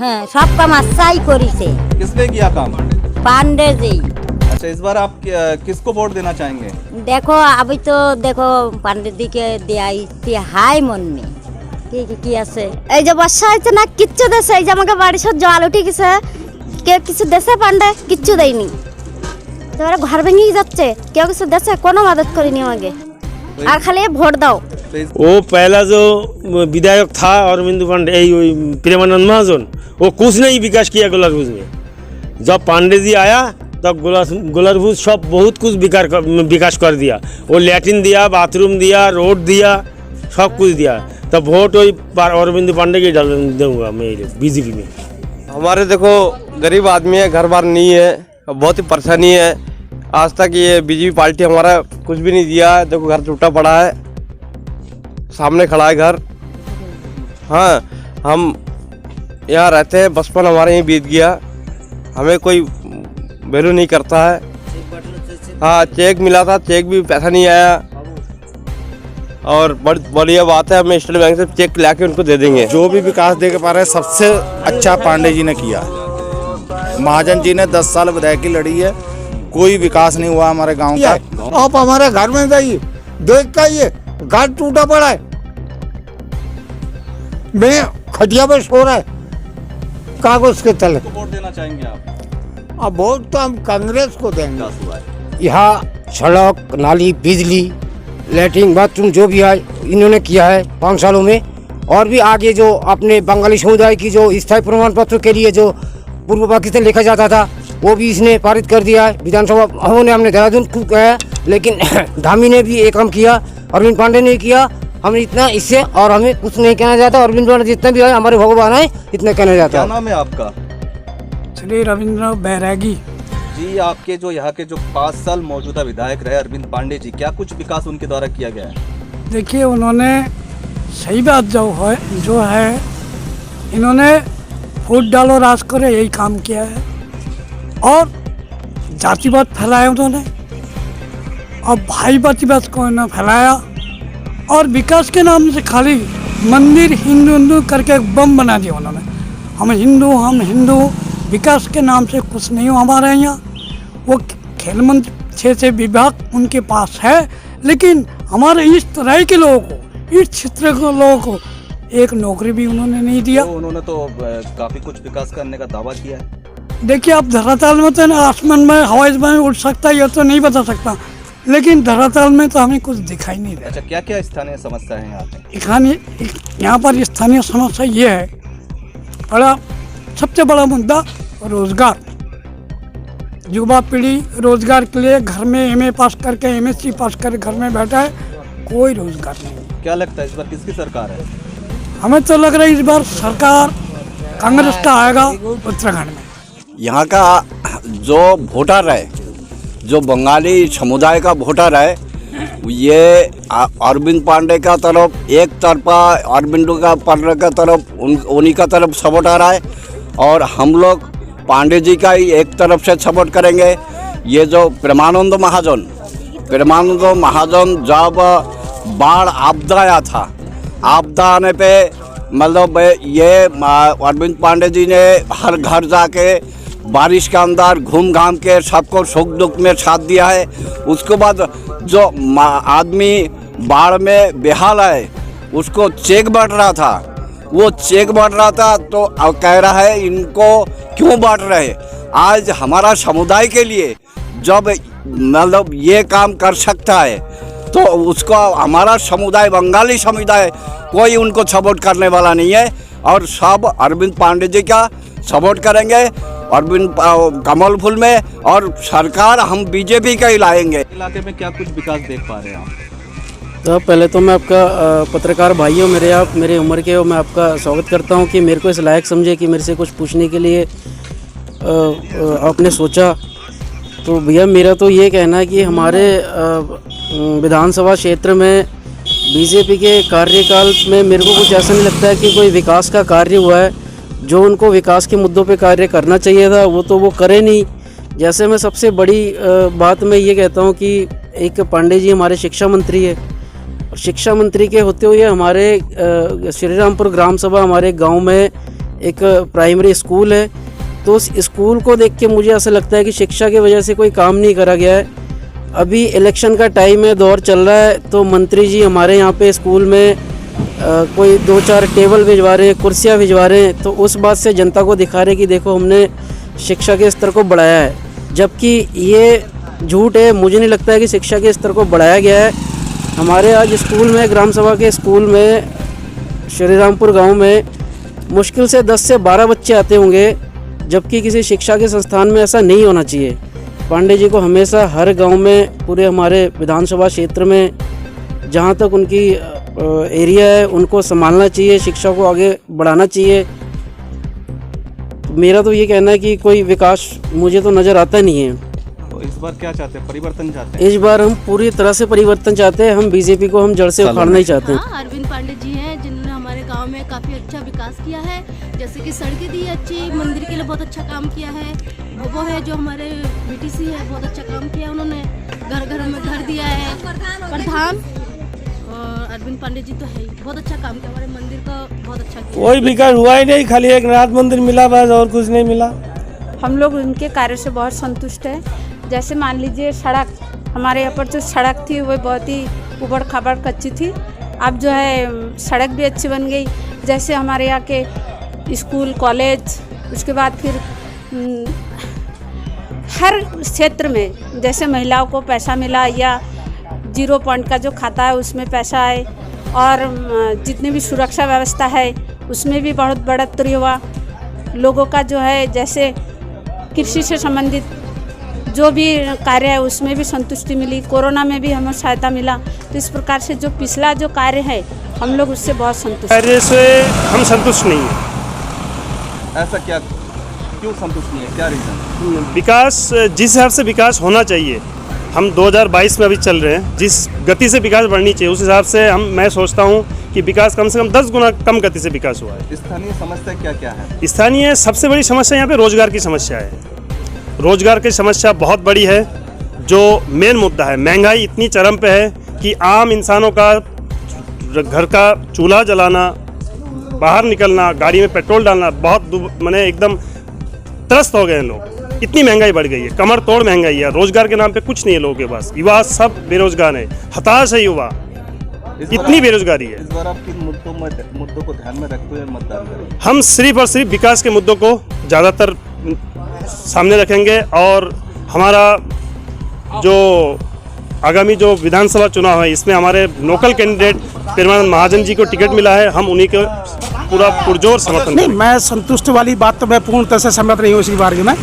हाँ सब काम अच्छा ही करी से। किसने किया काम? पांडे जी। अच्छा, इस बार आप किसको वोट देना चाहेंगे? देखो अभी तो देखो पांडे जी के दिया हाय मन में কি আছে এই যে বর্ষা হয়েছে না কিচ্ছু দেশে এই যে আমাকে বাড়ি সব জল উঠে গেছে কেউ কিছু দেশে পান্ডে কিচ্ছু দেয়নি এবারে ঘর ভেঙে যাচ্ছে কেউ কিছু দেশে কোনো मदद করেনি আমাকে আর খালি ভোট দাও। वो पहला जो विधायक था अरविंद पांडे प्रेमानंद महाजन वो कुछ नहीं विकास किया गोलारभूज में। जब पांडे जी आया तब गोलारभूज सब बहुत कुछ विकास कर दिया। वो लैट्रिन दिया, बाथरूम दिया, रोड दिया, सब कुछ दिया। तब वोट वही अरविंद पांडे की डाल दूंगा मैं बीजेपी में। हमारे देखो गरीब आदमी है, घर बार नहीं है, बहुत ही परेशानी है। आज तक ये बीजेपी पार्टी हमारा कुछ भी नहीं दिया है। देखो घर टूटा पड़ा है, सामने खड़ा है घर। हाँ, हम यहाँ रहते हैं, बचपन हमारे यहीं बीत गया, हमें कोई वैल्यू नहीं करता है। हाँ, चेक मिला था, चेक भी पैसा नहीं आया। और बढ़िया बात है, हम स्टेट बैंक से चेक लाके उनको दे देंगे। जो भी विकास दे के पा रहे हैं सबसे अच्छा पांडे जी ने किया। महाजन जी ने 10 साल विधायक की लड़ी है, कोई विकास नहीं हुआ हमारे गांव का। आप हमारे घर में जाइए, देख का ये घर टूटा पड़ा है, मैं खटिया पे सो रहा है कागज के तले। किसको वोट देना चाहेंगे आप? अब वोट तो हम कांग्रेस को देंगे। विकास हुआ है। यहाँ सड़क, नाली, बिजली, लैट्रिन, बाथरूम जो भी है इन्होंने किया है 5 सालों में। और भी आगे जो अपने बंगाली समुदाय की जो स्थायी प्रमाण पत्र के लिए जो पूर्व पाकिस्तान लिखा जाता था वो भी इसने पारित कर दिया है। विधानसभा भवन ने हमने देहरादून को कहा, लेकिन धामी ने भी एक काम किया, अरविंद पांडे ने किया। हमें इतना इससे और हमें कुछ नहीं कहना चाहता। अरविंद पांडे जितना भी है हमारे भगवान है, इतना कहना चाहता। क्या नाम है आपका? श्री रविंद्र बैरागी जी, आपके जो यहाँ के जो 5 साल मौजूदा विधायक रहे अरविंद पांडे जी, क्या कुछ विकास उनके द्वारा किया गया है? देखिए, उन्होंने सही बात जो है इन्होंने फूट डालो राज करे यही काम किया है। और जातिवाद फैलाया उन्होंने, और भाई जातिवाद को इन्होंने फैलाया। और विकास के नाम से खाली मंदिर हिंदू करके बम बना दिया उन्होंने। हम हिंदू विकास के नाम से कुछ नहीं हो हमारे यहाँ। वो खेल मंत्री से विभाग उनके पास है, लेकिन हमारे इस तरह के लोगों को, इस क्षेत्र के लोगों को एक नौकरी भी उन्होंने नहीं दिया। तो उन्होंने तो काफी कुछ विकास करने का दावा किया है। देखिए, आप धरातल में तो ना आसमान में हवाई में उड़ सकता है, ये तो नहीं बता सकता, लेकिन धरातल में तो हमें कुछ दिखाई नहीं देता। अच्छा, क्या क्या स्थानीय समस्या है यहाँ पे? यहाँ पर स्थानीय समस्या ये है, सबसे बड़ा मुद्दा रोजगार। युवा पीढ़ी रोजगार के लिए घर में MA पास करके MSc पास करके घर में बैठा है, कोई रोजगार नहीं। क्या लगता है इस बार किसकी सरकार है? हमें तो लग रहा है इस बार सरकार कांग्रेस का आएगा उत्तराखंड में। यहाँ का जो वोटर है, जो बंगाली समुदाय का वोटर है, ये अरविंद पांडे का तरफ एक तरफा, अरविंद पांडे का तरफ उन्हीं का तरफ सपोर्ट आ रहा है। और हम लोग पांडे जी का ही एक तरफ से सपोर्ट करेंगे। ये जो प्रेमानंद महाजन जब बाढ़ आपदा आया था, आपदा आने पे मतलब ये अरविंद पांडे जी ने हर घर जाके बारिश के अंदर घूम घाम के सबको सुख दुख में साथ दिया है। उसके बाद जो आदमी बाढ़ में बेहाल है उसको चेक बांट रहा था, तो कह रहा है इनको क्यों बांट रहे। आज हमारा समुदाय के लिए जब मतलब ये काम कर सकता है तो उसको हमारा समुदाय, बंगाली समुदाय, कोई उनको सपोर्ट करने वाला नहीं है। और सब अरविंद पांडे जी का सपोर्ट करेंगे, अरविंद कमल फूल में। और सरकार हम बीजेपी का ही लाएंगे। इलाके में क्या कुछ विकास देख पा रहे हैं आप? तो पहले तो मैं आपका पत्रकार भाइयों मेरे उम्र के हो, मैं आपका स्वागत करता हूं कि मेरे को इस लायक समझे कि मेरे से कुछ पूछने के लिए आपने सोचा। तो भैया मेरा तो ये कहना है कि हमारे विधानसभा क्षेत्र में बीजेपी के कार्यकाल में मेरे को कुछ ऐसा नहीं लगता है कि कोई विकास का कार्य हुआ है। जो उनको विकास के मुद्दों पे कार्य करना चाहिए था वो करे नहीं। जैसे मैं सबसे बड़ी बात मैं ये कहता हूँ कि एक पांडे जी हमारे शिक्षा मंत्री है, और शिक्षा मंत्री के होते हुए हमारे श्रीरामपुर ग्राम सभा हमारे गांव में एक प्राइमरी स्कूल है। तो उस स्कूल को देख के मुझे ऐसा लगता है कि शिक्षा की वजह से कोई काम नहीं करा गया है। अभी इलेक्शन का टाइम है, दौर चल रहा है, तो मंत्री जी हमारे यहाँ पे स्कूल में कोई 2-4 टेबल भिजवा रहे हैं, कुर्सियाँ भिजवा रहे हैं, तो उस बात से जनता को दिखा रहे हैं कि देखो हमने शिक्षा के स्तर को बढ़ाया है, जबकि ये झूठ है। मुझे नहीं लगता है कि शिक्षा के स्तर को बढ़ाया गया है। हमारे आज स्कूल में, ग्राम सभा के स्कूल में, श्रीरामपुर गांव में मुश्किल से 10 से 12 बच्चे आते होंगे, जबकि किसी शिक्षा के संस्थान में ऐसा नहीं होना चाहिए। पांडे जी को हमेशा हर गांव में, पूरे हमारे विधानसभा क्षेत्र में जहां तक उनकी एरिया है उनको संभालना चाहिए, शिक्षा को आगे बढ़ाना चाहिए। मेरा तो ये कहना है कि कोई विकास मुझे तो नज़र आता नहीं है। तो इस बार क्या चाहते हैं, परिवर्तन चाहते हैं? इस बार हम पूरी तरह से परिवर्तन चाहते हैं। हम बीजेपी को हम जड़ से उखाड़ना ही चाहते हैं। हाँ, अरविंद पांडे जी हैं जिन्होंने हमारे गांव में काफ़ी अच्छा विकास किया है, जैसे कि सड़कें दी अच्छी, मंदिर के लिए बहुत अच्छा काम किया है। वो है जो हमारे बीटीसी है, बहुत अच्छा काम किया उन्होंने, घर घर में घर दिया है। प्रधान अरविंद पांडे जी तो है ही, बहुत अच्छा काम किया, हमारे मंदिर का बहुत अच्छा किया। कोई विकास हुआ ही नहीं, खाली एक नाथ मंदिर मिला बस, और कुछ नहीं मिला। हम लोग उनके कार्य से बहुत संतुष्ट हैं। जैसे मान लीजिए सड़क, हमारे यहाँ पर जो सड़क थी वो बहुत ही उबड़ खाबड़ कच्ची थी, अब जो है सड़क भी अच्छी बन गई। जैसे हमारे यहाँ के स्कूल, कॉलेज, उसके बाद फिर हर क्षेत्र में जैसे महिलाओं को पैसा मिला, या 0 पॉइंट का जो खाता है उसमें पैसा आए, और जितनी भी सुरक्षा व्यवस्था है उसमें भी बहुत बढ़ोतरी हुआ। लोगों का जो है जैसे कृषि से संबंधित जो भी कार्य है उसमें भी संतुष्टि मिली। कोरोना में भी हमें सहायता मिला। तो इस प्रकार से जो पिछला जो कार्य है हम लोग उससे बहुत संतुष्ट हैं। कार्य से हम संतुष्ट नहीं हैं। ऐसा क्या, क्यों संतुष्ट नहीं है, क्या रीज़न? विकास जिस हिसाब से विकास होना चाहिए, हम 2022 में अभी चल रहे हैं, जिस गति से विकास बढ़नी चाहिए उस हिसाब से मैं सोचता हूँ कि विकास कम से कम 10 गुना कम गति से विकास हुआ है। स्थानीय समस्या क्या क्या है? स्थानीय सबसे बड़ी समस्या यहाँ पे रोजगार की समस्या है। रोजगार की समस्या बहुत बड़ी है। जो मेन मुद्दा है, महंगाई इतनी चरम पे है कि आम इंसानों का घर का चूल्हा जलाना, बाहर निकलना, गाड़ी में पेट्रोल डालना बहुत माने एकदम त्रस्त हो गए हैं लोग। इतनी महंगाई बढ़ गई है, कमर तोड़ महंगाई है। रोजगार के नाम पे कुछ नहीं है लोगों के पास। युवा सब बेरोजगार है, हताश है युवा, इतनी बेरोजगारी है। इस बार आप किन मुद्दों को ध्यान में रखते हुए मतदान करेंगे? हम सिर्फ और सिर्फ विकास के मुद्दों को ज़्यादातर सामने रखेंगे, और हमारा जो आगामी जो विधानसभा चुनाव है इसमें हमारे लोकल कैंडिडेट प्रेमानंद महाजन जी को टिकट मिला है। हम उन्हीं को पूरा पुरजोर समर्थन नहीं, मैं संतुष्ट वाली बात तो मैं पूर्णतः से सहमत नहीं हूँ इसके बारे में।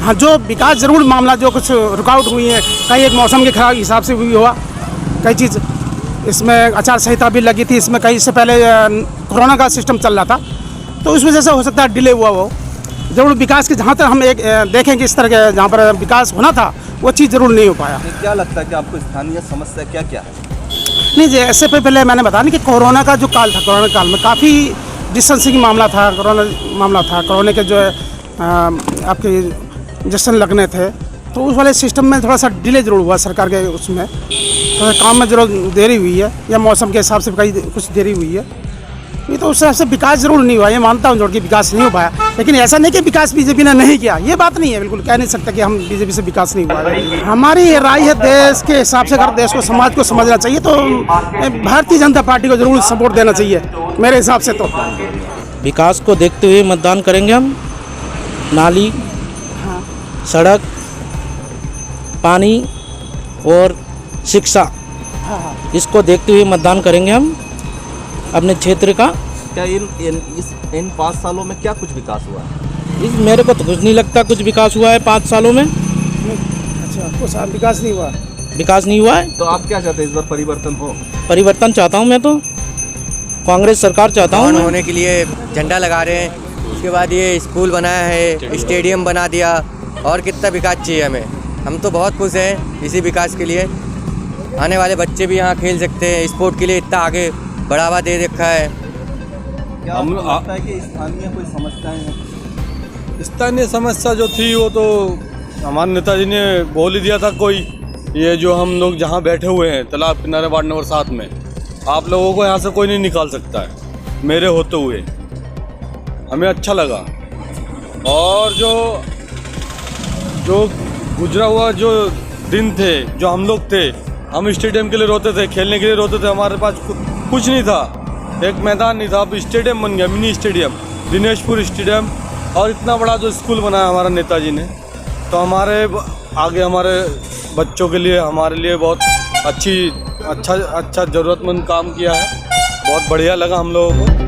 हाँ, जो विकास जरूर मामला जो कुछ रुकावट हुई है, कहीं एक मौसम के खराब हिसाब से भी हुआ, कई चीज़ इसमें आचार संहिता भी लगी थी, इसमें कई से पहले कोरोना का सिस्टम चल रहा था, तो उस वजह से हो सकता है डिले हुआ वो। जरूर विकास के जहाँ तक हम एक देखें कि इस तरह के जहाँ पर विकास होना था वो चीज़ जरूर नहीं हो पाया। क्या लगता है कि आपको स्थानीय समस्या क्या क्या है? नहीं जी, ऐसे पहले मैंने बताया ना कि कोरोना का जो काल था, कोरोना काल में काफ़ी डिस्टेंसिंग मामला था, कोरोना के जो है आपके इंजेक्शन लगने थे, तो उस वाले सिस्टम में थोड़ा सा डिले जरूर हुआ सरकार के उसमें, थोड़ा काम में जरूर देरी हुई है, या मौसम के हिसाब से कहीं कुछ देरी हुई है। ये तो उस हिसाब से विकास जरूर नहीं हुआ, ये मानता हूँ जोड़ के विकास नहीं हो पाया। लेकिन ऐसा नहीं कि विकास बीजेपी ने नहीं किया, ये बात नहीं है, बिल्कुल कह नहीं सकता कि हम बीजेपी से विकास नहीं हुआ। हमारी राय है देश के हिसाब से, अगर देश को, समाज को समझना चाहिए तो भारतीय जनता पार्टी को जरूर सपोर्ट देना चाहिए मेरे हिसाब से। तो विकास को देखते हुए मतदान करेंगे हम। नाली, सड़क, पानी और शिक्षा, इसको देखते हुए मतदान करेंगे हम अपने क्षेत्र का। क्या इन 5 सालों में क्या कुछ विकास हुआ है? मेरे को तो कुछ नहीं लगता कुछ विकास हुआ है 5 सालों में। अच्छा, कुछ विकास नहीं हुआ? विकास नहीं हुआ है। तो आप क्या चाहते हैं, इस बार परिवर्तन हो? परिवर्तन चाहता हूँ मैं, तो कांग्रेस सरकार चाहता हूँ। होने के लिए झंडा लगा रहे हैं, उसके बाद ये स्कूल बनाया है, स्टेडियम बना दिया, और कितना विकास चाहिए हमें। हम तो बहुत खुश हैं इसी विकास के लिए। आने वाले बच्चे भी यहाँ खेल सकते हैं, स्पोर्ट के लिए इतना आगे बढ़ावा दे रखा है। क्या आपको लगता है कि स्थानीय कोई समस्याएं हैं? स्थानीय समस्या जो थी वो तो हमारे नेताजी ने बोल ही दिया था। कोई ये जो हम लोग जहाँ बैठे हुए हैं तालाब किनारे वार्ड नंबर 7 में, आप लोगों को यहाँ से कोई नहीं निकाल सकता है मेरे होते हुए। हमें अच्छा लगा। और जो गुजरा हुआ जो दिन थे, जो हम लोग थे, हम स्टेडियम के लिए रोते थे, खेलने के लिए रोते थे, हमारे पास कुछ नहीं था, एक मैदान नहीं था, अब स्टेडियम बन गया, मिनी स्टेडियम, दिनेशपुर स्टेडियम। और इतना बड़ा जो स्कूल बनाया हमारा नेताजी ने, तो हमारे आगे हमारे बच्चों के लिए, हमारे लिए बहुत अच्छा ज़रूरतमंद काम किया है। बहुत बढ़िया लगा हम लोगों को।